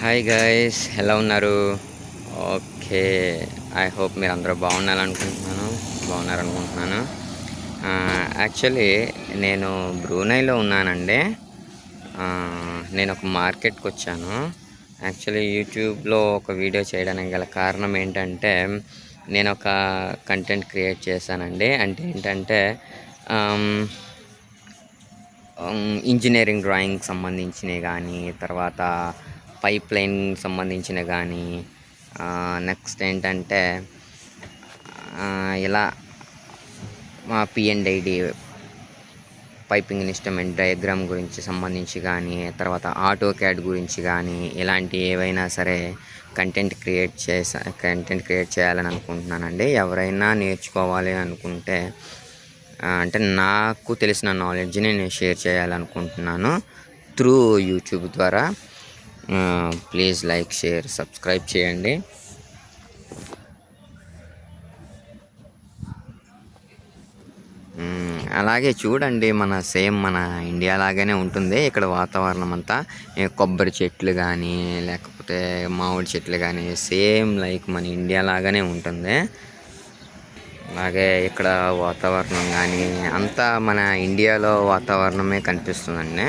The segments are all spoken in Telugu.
హాయ్ గైస్, ఎలా ఉన్నారు? ఓకే, ఐ హోప్ మీరు అందరూ బాగున్నారనుకుంటున్నాను. యాక్చువల్లీ నేను బ్రూనైలో ఉన్నానండి. నేను ఒక మార్కెట్కి వచ్చాను. యాక్చువల్లీ యూట్యూబ్లో ఒక వీడియో చేయడానికి గల కారణం ఏంటంటే, నేను ఒక కంటెంట్ క్రియేట్ చేశానండి. అంటే ఏంటంటే ఇంజనీరింగ్ డ్రాయింగ్ సంబంధించినవి కానీ, తర్వాత పైప్ లైన్ సంబంధించిన కానీ, నెక్స్ట్ ఏంటంటే ఇలా మా పిఎన్ఐడి పైపింగ్ ఇన్స్ట్రుమెంట్ డయాగ్రామ్ గురించి సంబంధించి కానీ, తర్వాత ఆటో క్యాడ్ గురించి కానీ, ఇలాంటి ఏవైనా సరే కంటెంట్ క్రియేట్ చేయాలని అనుకుంటున్నానండి. ఎవరైనా నేర్చుకోవాలి అనుకుంటే, అంటే నాకు తెలిసిన నాలెడ్జ్ని నేను షేర్ చేయాలనుకుంటున్నాను త్రూ యూట్యూబ్ ద్వారా. ప్లీజ్ లైక్, షేర్, సబ్స్క్రైబ్ చేయండి. అలాగే చూడండి, మన ఇండియా లాగానే ఉంటుంది ఇక్కడ వాతావరణం అంతా. కొబ్బరి చెట్లు కానీ, లేకపోతే మామిడి చెట్లు కానీ, సేమ్ లైక్ మన ఇండియా లాగానే ఉంటుంది. అలాగే ఇక్కడ వాతావరణం కానీ అంతా మన ఇండియాలో వాతావరణమే కనిపిస్తుందండి.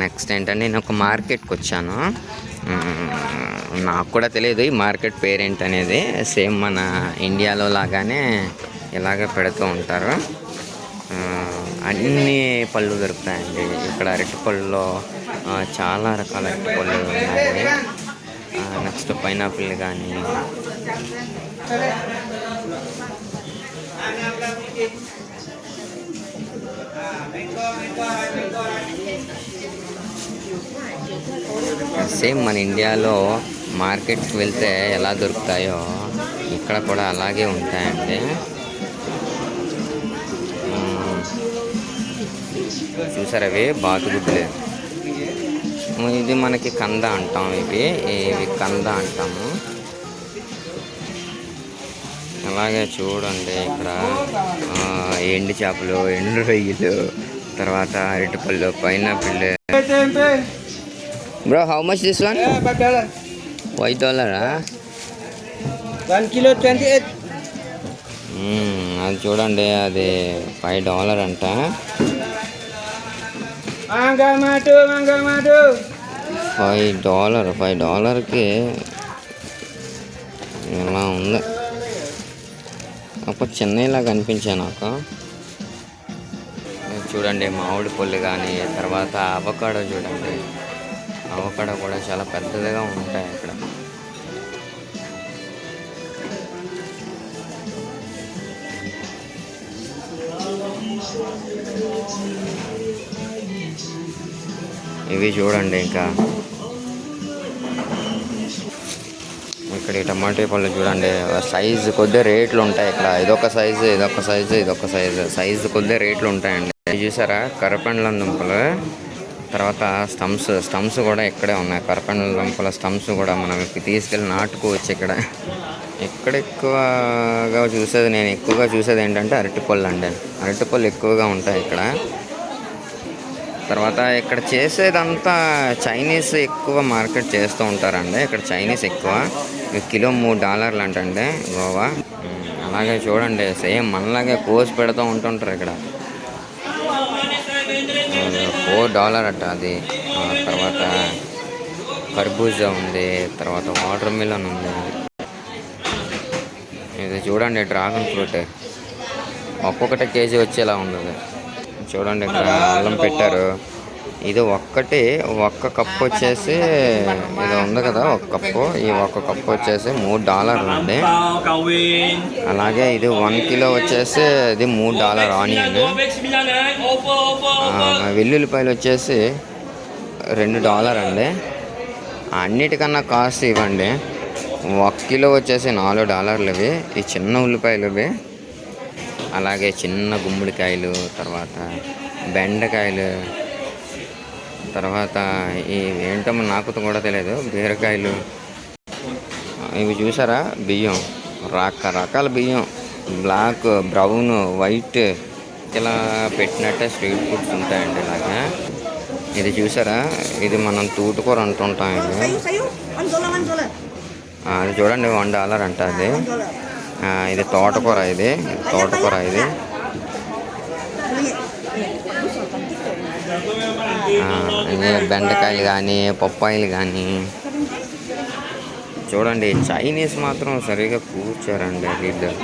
నెక్స్ట్ ఏంటంటే, నేను ఒక మార్కెట్కి వచ్చాను. నాకు కూడా తెలియదు ఈ మార్కెట్ పేరేంటి అనేది. సేమ్ మన ఇండియాలో లాగానే ఇలాగ పెడుతూ ఉంటారు. అన్ని పళ్ళు దొరుకుతాయండి ఇక్కడ. అరటిపళ్ళులో చాలా రకాల అరటిపళ్ళు ఉన్నాయి. నెక్స్ట్ పైనాపిల్ కానీ, సేమ్ మన ఇండియాలో మార్కెట్కి వెళ్తే ఎలా దొరుకుతాయో ఇక్కడ కూడా అలాగే ఉంటాయండి. చూసారు, అవి బాతుగుడ్లే. ఇది మనకి కంద అంటాం. ఇవి కంద అంటాము. అలాగే చూడండి, ఇక్కడ ఎండు చేపలు, ఎండు రొయ్యలు, తర్వాత అరటిపళ్ళు, pineapple. Bro, how much this one? $5. $1 kilo 28. అది చూడండి, అది $5 అంట. $5కి ఇలా ఉంది. అప్పుడు చెన్నైలాగా అనిపించాను నాకు. చూడండి, మామిడి పళ్ళు కానీ, తర్వాత అవకాడో చూడండి. అవకాడో కూడా చాలా పెద్దదిగా ఉంటాయి ఇక్కడ. ఇవి చూడండి, ఇంకా ఇక్కడ ఈ టమాటా పళ్ళు చూడండి. సైజు కొద్దిగా రేట్లు ఉంటాయి ఇక్కడ. ఇదొక సైజు సైజు కొద్దిగా రేట్లు ఉంటాయండి. ఇది చూసారా, కరపండ్ల దుంపలు. తర్వాత స్టమ్స్ కూడా ఇక్కడే ఉన్నాయి. కరపండ్ల దుంపల స్టమ్స్ కూడా మనం తీసుకెళ్ళి నాటుకోవచ్చు ఇక్కడ. నేను ఎక్కువగా చూసేది ఏంటంటే అరటిపళ్ళు అండి. అరటిపళ్ళు ఎక్కువగా ఉంటాయి ఇక్కడ. తర్వాత ఇక్కడ చేసేదంతా చైనీస్ ఎక్కువ మార్కెట్ చేస్తూ ఉంటారండి. ఇక్కడ చైనీస్ ఎక్కువ. కిలో $3 అంటండి గోవా. అలాగే చూడండి, సేమ్ మనలాగే కోసి పెడుతూ ఉంటుంటారు ఇక్కడ. $4 అట అది. తర్వాత కర్బూజా ఉంది, తర్వాత వాటర్ మిలన్ ఉంది. ఇది చూడండి, డ్రాగన్ ఫ్రూట్. ఒక్కొక్కటి కేజీ వచ్చేలా ఉంది. చూడండి, ఇక్కడ అల్లం పెట్టారు. ఇది ఒక్క కప్పు వచ్చేసి, ఇది ఉంది కదా ఒక కప్పు. ఈ ఒక్క కప్పు వచ్చేసి $3 అండి. అలాగే ఇది 1 కిలో వచ్చేసి ఇది $3 ఆనియన్. వెల్లుల్లిపాయలు వచ్చేసి $2 అండి. అన్నిటికన్నా కాస్ట్ ఇవ్వండి. 1 కిలో వచ్చేసి $4 ఇవి. ఈ చిన్న ఉల్లిపాయలు ఇవి. అలాగే చిన్న గుమ్మడికాయలు, తర్వాత బెండకాయలు, తర్వాత ఏంటో నాకు కూడా తెలియదు, బీరకాయలు. ఇవి చూసారా, బియ్యం, రకరకాల బియ్యం. బ్లాక్, బ్రౌన్, వైట్ ఇలా పెట్టినట్టే స్ట్రీట్ ఫుడ్స్ ఉంటాయండి. ఇలాగా ఇది చూసారా, ఇది మనం తూటుకూర అంటుంటాం ఇది. Sayur, $1. అది చూడండి $1 అంట అది. $1. ఇది తోటకూర, ఇది తోటకూర ఇది. ఇది బెండకాయలు కానీ పప్పాయిలు కానీ. చూడండి చైనీస్ మాత్రం సరిగా కూర్చారండి.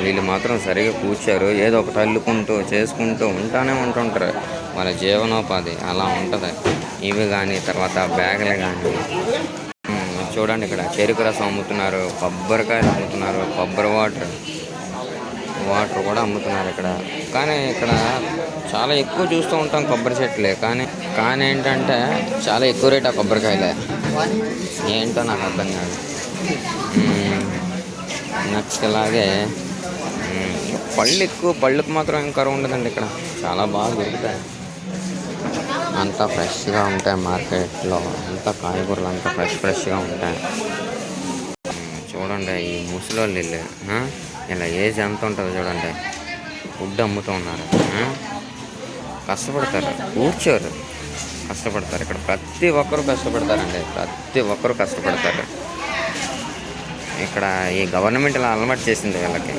వీళ్ళు మాత్రం సరిగా కూర్చారు. ఏదో ఒకటి అల్లుకుంటూ చేసుకుంటూ ఉంటుంటారు. వాళ్ళ జీవనోపాధి అలా ఉంటుంది. ఇవి కానీ తర్వాత బ్యాగులు కానీ. చూడండి ఇక్కడ చెరుకు రసం అమ్ముతున్నారు, కొబ్బరికాయలు అమ్ముతున్నారు, కొబ్బరి వాటర్ కూడా అమ్ముతున్నారు ఇక్కడ. కానీ ఇక్కడ చాలా ఎక్కువ చూస్తూ ఉంటాం కొబ్బరి చెట్లే. కానీ ఏంటంటే చాలా ఎక్కువ రేట్ ఆ కొబ్బరికాయలే. ఏంటో నాకు అర్థం కాదు. నెక్స్ట్ ఇలాగే పళ్ళకు మాత్రం ఏం కరువు ఉండదండి. ఇక్కడ చాలా బాగా దొరుకుతాయి. అంతా ఫ్రెష్గా ఉంటాయి మార్కెట్లో. అంతా కాయగూరలు అంతా ఫ్రెష్గా ఉంటాయి. చూడండి ఈ ముసలోళ్ళు ఇల్లు ఇలా ఏజ్ ఎంత ఉంటుందో చూడండి. ఫుడ్ అమ్ముతూ ఉన్నారు. కష్టపడతారు, కూర్చోరు, కష్టపడతారు. ఇక్కడ ప్రతి ఒక్కరు కష్టపడతారండి. ప్రతి ఒక్కరు కష్టపడతారు. ఇక్కడ ఈ గవర్నమెంట్ ఇలా అలవాటు చేసింది వీళ్ళకి.